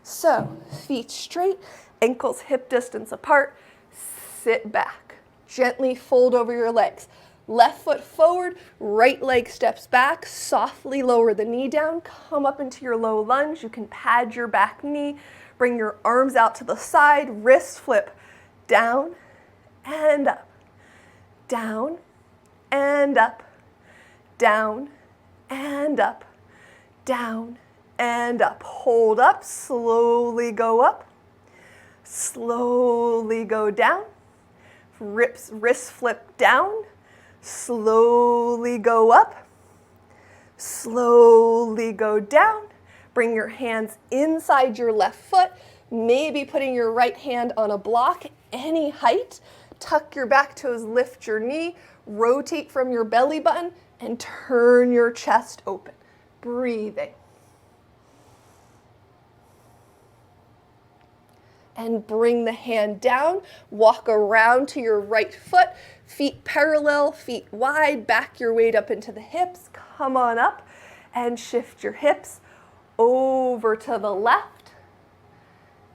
So feet straight, ankles hip distance apart. Sit back. Gently fold over your legs. Left foot forward, right leg steps back, softly lower the knee down, come up into your low lunge. You can pad your back knee, bring your arms out to the side, wrist flip, down and up, down and up, down and up, down and up. Hold up, slowly go up, slowly go down, wrist flip down, slowly go up, slowly go down. Bring your hands inside your left foot, maybe putting your right hand on a block, any height. Tuck your back toes, lift your knee, rotate from your belly button, and turn your chest open. Breathing. And bring the hand down, walk around to your right foot, feet parallel, feet wide, back your weight up into the hips, come on up and shift your hips over to the left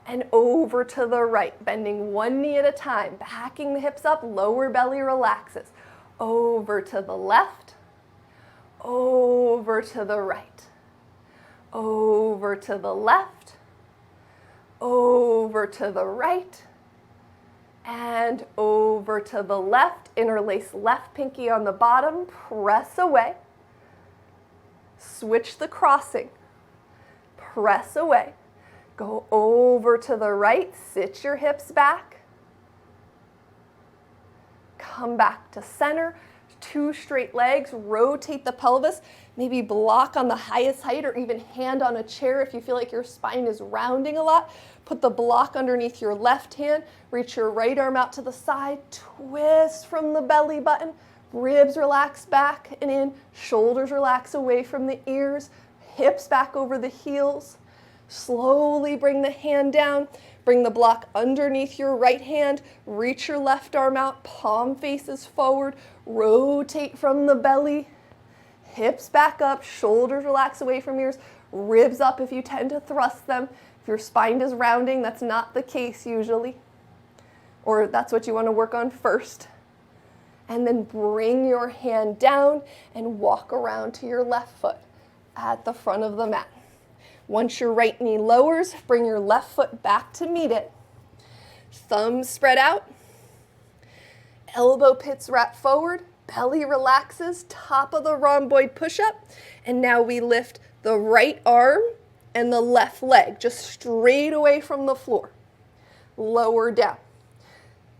and over to the right, bending one knee at a time, backing the hips up, lower belly relaxes, over to the left, over to the right, over to the left, over to the right, and over to the left. Interlace left pinky on the bottom, press away. Switch the crossing. Press away. Go over to the right, sit your hips back. Come back to center, 2 straight legs, rotate the pelvis, maybe block on the highest height or even hand on a chair if you feel like your spine is rounding a lot. Put the block underneath your left hand, reach your right arm out to the side, twist from the belly button, ribs relax back and in, shoulders relax away from the ears, hips back over the heels. Slowly bring the hand down, bring the block underneath your right hand, reach your left arm out, palm faces forward, rotate from the belly, hips back up, shoulders relax away from ears, ribs up if you tend to thrust them. If your spine is rounding, that's not the case usually, or that's what you want to work on first. And then bring your hand down and walk around to your left foot at the front of the mat. Once your right knee lowers, bring your left foot back to meet it. Thumbs spread out. Elbow pits wrap forward. Belly relaxes. Top of the rhomboid push-up. And now we lift the right arm and the left leg just straight away from the floor. Lower down.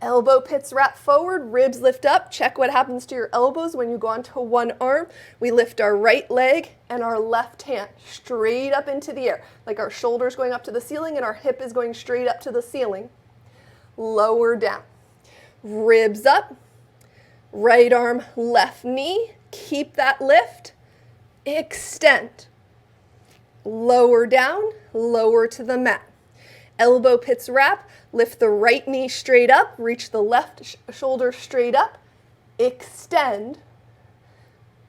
Elbow pits wrap forward, ribs lift up. Check what happens to your elbows when you go onto one arm. We lift our right leg and our left hand straight up into the air, like our shoulders going up to the ceiling and our hip is going straight up to the ceiling. Lower down. Ribs up. Right arm, left knee. Keep that lift. Extend. Lower down, lower to the mat. Elbow pits wrap, lift the right knee straight up, reach the left shoulder straight up, extend,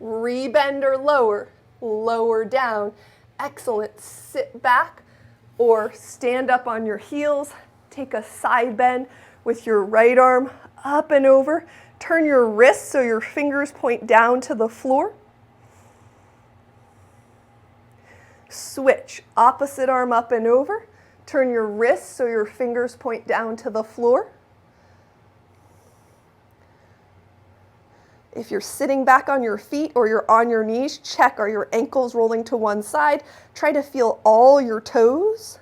rebend or lower, lower down. Excellent. Sit back or stand up on your heels. Take a side bend with your right arm up and over. Turn your wrists so your fingers point down to the floor. Switch, opposite arm up and over. Turn your wrists so your fingers point down to the floor. If you're sitting back on your feet or you're on your knees, check, are your ankles rolling to one side? Try to feel all your toes.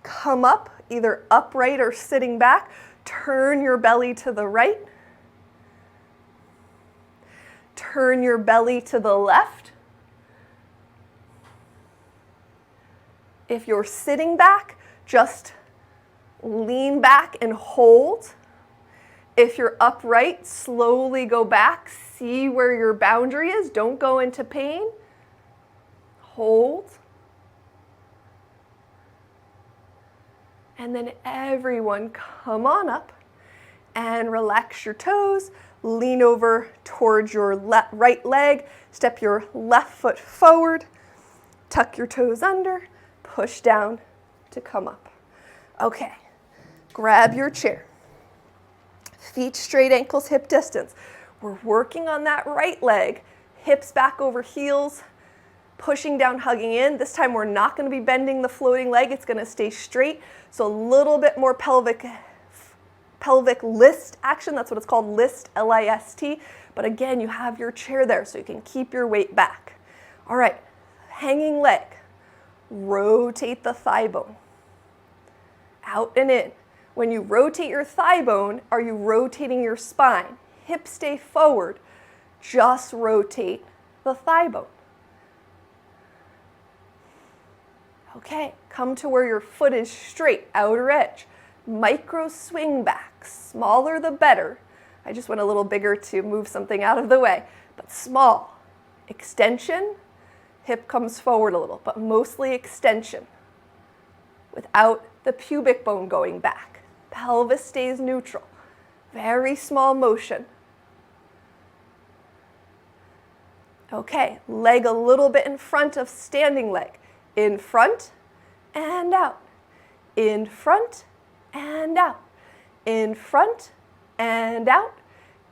Come up, either upright or sitting back. Turn your belly to the right. Turn your belly to the left. If you're sitting back, just lean back and hold. If you're upright, slowly go back. See where your boundary is. Don't go into pain. Hold. And then everyone come on up and relax your toes. Lean over towards your right leg. Step your left foot forward. Tuck your toes under. Push down to come up. Okay, grab your chair. Feet straight, ankles hip distance. We're working on that right leg. Hips back over heels, pushing down, hugging in. This time we're not going to be bending the floating leg. It's going to stay straight. So a little bit more pelvic list action. That's what it's called, list, L-I-S-T. But again, you have your chair there so you can keep your weight back. All right, hanging leg. Rotate the thigh bone. Out and in. When you rotate your thigh bone, are you rotating your spine? Hips stay forward. Just rotate the thigh bone. Okay, come to where your foot is straight, outer edge. Micro swing back. Smaller the better. I just went a little bigger to move something out of the way, but small. Extension. Hip comes forward a little, but mostly extension without the pubic bone going back. Pelvis stays neutral. Very small motion. Okay, leg a little bit in front of standing leg. In front and out. In front and out. In front and out.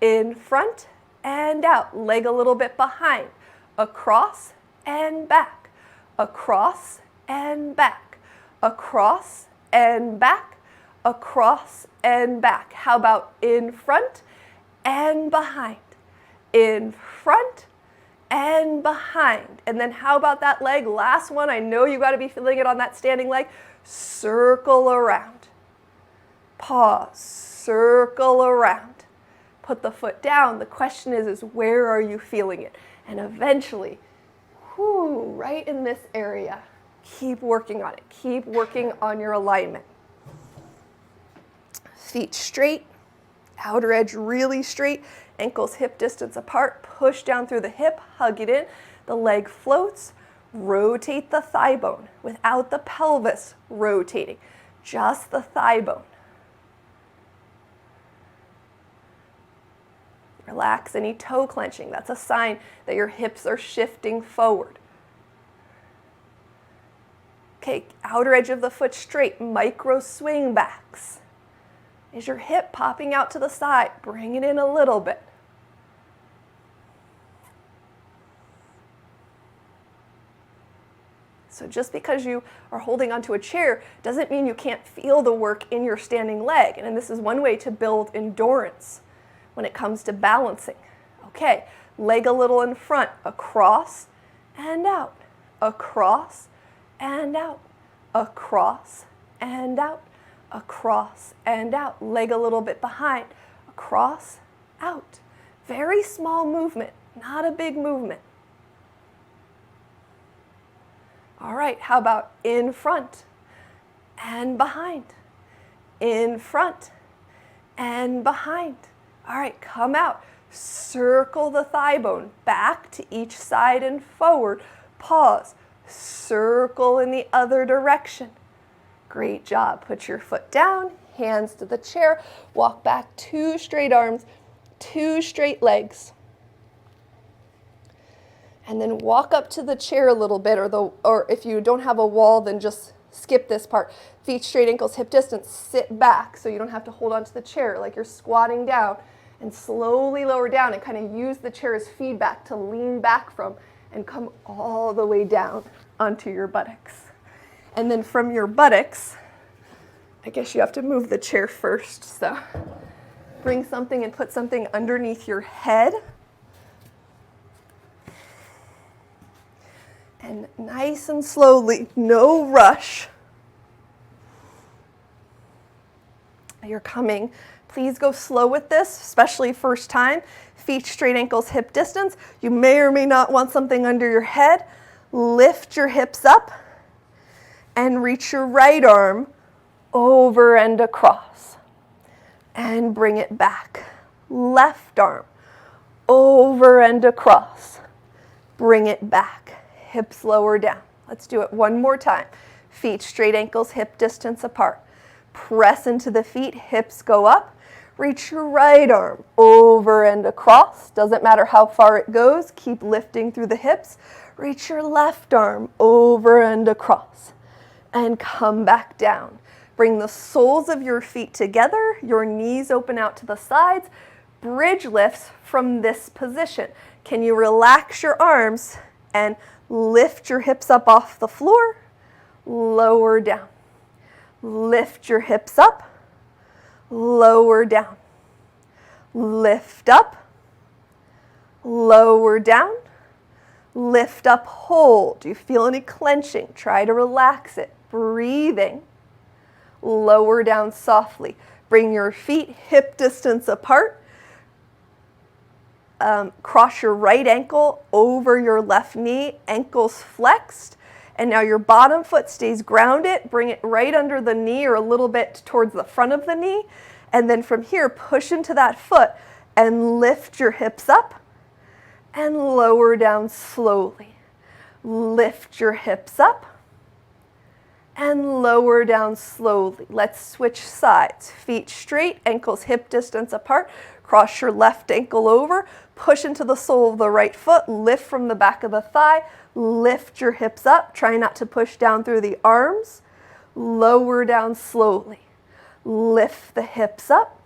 In front and out. Leg a little bit behind. Across and back, across and back, across and back, across and back. How about in front and behind? In front and behind. And then how about that leg? Last one, I know you got to be feeling it on that standing leg. Circle around. Pause, circle around. Put the foot down. The question is where are you feeling it? And eventually, right in this area. Keep working on it. Keep working on your alignment. Feet straight, outer edge really straight, ankles hip distance apart, push down through the hip, hug it in, the leg floats, rotate the thigh bone without the pelvis rotating, just the thigh bone. Relax any toe clenching. That's a sign that your hips are shifting forward. Okay, outer edge of the foot straight, micro swing backs. Is your hip popping out to the side? Bring it in a little bit. So just because you are holding onto a chair doesn't mean you can't feel the work in your standing leg. And this is one way to build endurance when it comes to balancing. Okay, leg a little in front, across and out, across and out, across and out, across and out. Leg a little bit behind, across, out. Very small movement, not a big movement. All right, how about in front and behind, in front and behind. All right, come out. Circle the thigh bone back to each side and forward. Pause. Circle in the other direction. Great job. Put your foot down, hands to the chair. Walk back, 2 straight arms, 2 straight legs. And then walk up to the chair a little bit, or if you don't have a wall, then just skip this part. Feet straight, ankles hip distance. Sit back so you don't have to hold onto the chair like you're squatting down. And slowly lower down and kind of use the chair as feedback to lean back from and come all the way down onto your buttocks. And then from your buttocks, I guess you have to move the chair first. So bring something and put something underneath your head. And nice and slowly, no rush. You're coming. Please go slow with this, especially first time. Feet straight, ankles hip distance. You may or may not want something under your head. Lift your hips up and reach your right arm over and across. And bring it back. Left arm over and across. Bring it back. Hips lower down. Let's do it one more time. Feet straight, ankles hip distance apart. Press into the feet, hips go up. Reach your right arm over and across. Doesn't matter how far it goes. Keep lifting through the hips. Reach your left arm over and across. And come back down. Bring the soles of your feet together. Your knees open out to the sides. Bridge lifts from this position. Can you relax your arms and lift your hips up off the floor? Lower down. Lift your hips up. Lower down. Lift up. Lower down. Lift up, hold. Do you feel any clenching? Try to relax it. Breathing. Lower down softly. Bring your feet hip distance apart. Cross your right ankle over your left knee, ankles flexed. And now your bottom foot stays grounded. Bring it right under the knee or a little bit towards the front of the knee. And then from here, push into that foot and lift your hips up and lower down slowly. Lift your hips up and lower down slowly. Let's switch sides. Feet straight, ankles hip distance apart. Cross your left ankle over. Push into the sole of the right foot. Lift from the back of the thigh. Lift your hips up. Try not to push down through the arms. Lower down slowly. Lift the hips up.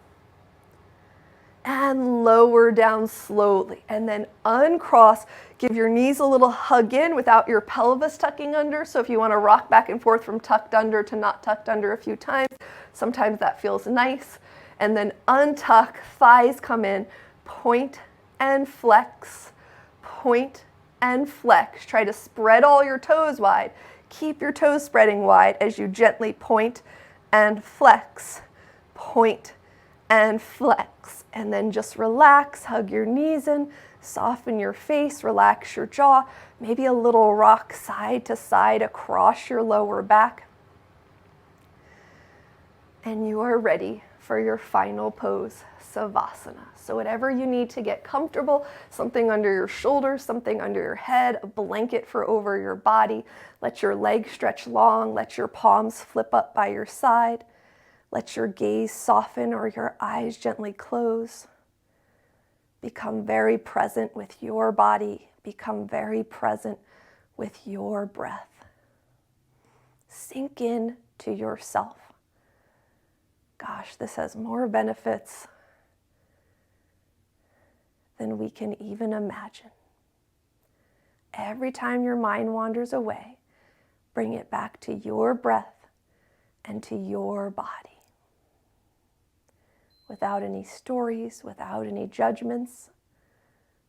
And lower down slowly. And then uncross. Give your knees a little hug in without your pelvis tucking under. So if you want to rock back and forth from tucked under to not tucked under a few times, sometimes that feels nice. And then untuck, thighs come in, point and flex, point and flex. Try to spread all your toes wide. Keep your toes spreading wide as you gently point and flex, point and flex. And then just relax, hug your knees in, soften your face, relax your jaw, maybe a little rock side to side across your lower back. And you are ready for your final pose, Savasana. So whatever you need to get comfortable, something under your shoulders, something under your head, a blanket for over your body. Let your legs stretch long, let your palms flip up by your side. Let your gaze soften or your eyes gently close. Become very present with your body. Become very present with your breath. Sink in to yourself. Gosh, this has more benefits than we can even imagine. Every time your mind wanders away, bring it back to your breath and to your body. Without any stories, without any judgments,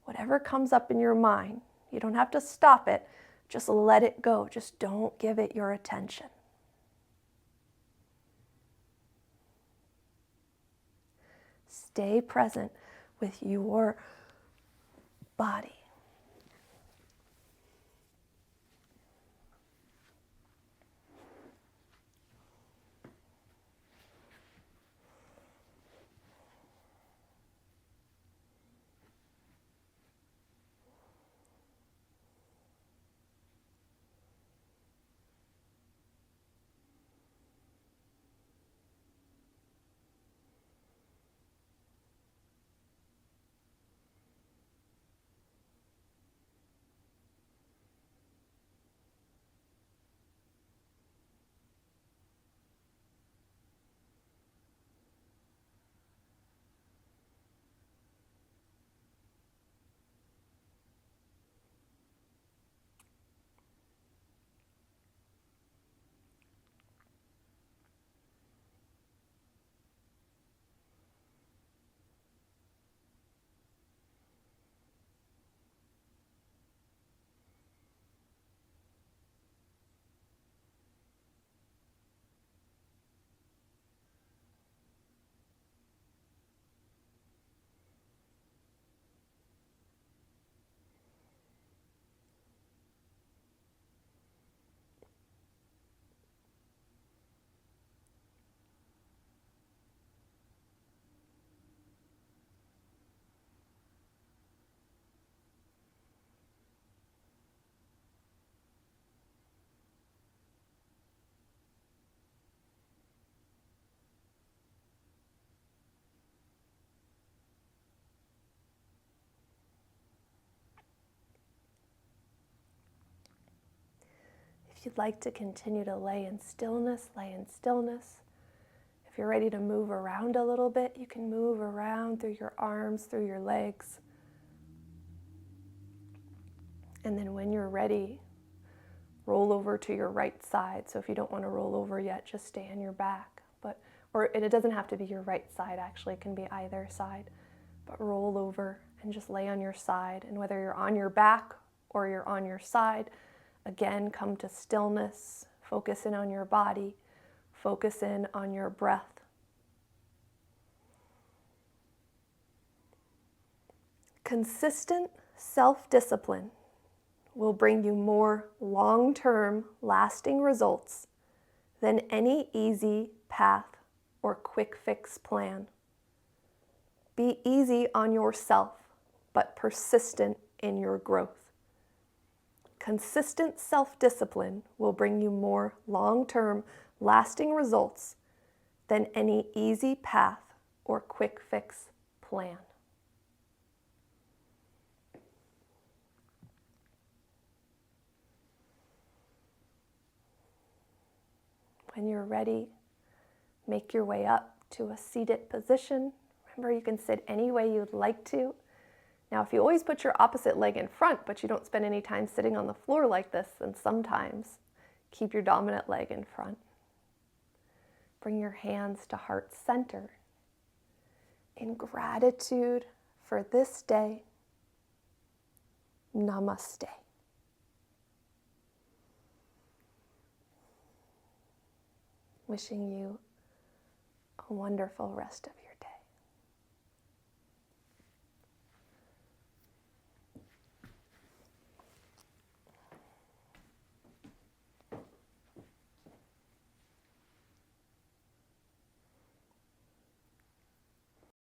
whatever comes up in your mind, you don't have to stop it, just let it go. Just don't give it your attention. Stay present with your body. If you'd like to continue to lay in stillness, lay in stillness. If you're ready to move around a little bit, you can move around through your arms, through your legs. And then when you're ready, roll over to your right side. So if you don't want to roll over yet, just stay on your back. And it doesn't have to be your right side, actually. It can be either side. But roll over and just lay on your side. And whether you're on your back or you're on your side, again, come to stillness. Focus in on your body. Focus in on your breath. Consistent self-discipline will bring you more long-term, lasting results than any easy path or quick fix plan. Be easy on yourself, but persistent in your growth. Consistent self-discipline will bring you more long-term, lasting results than any easy path or quick fix plan. When you're ready, make your way up to a seated position. Remember, you can sit any way you'd like to. Now, if you always put your opposite leg in front, but you don't spend any time sitting on the floor like this, then sometimes keep your dominant leg in front. Bring your hands to heart center. In gratitude for this day, namaste. Wishing you a wonderful rest of your day.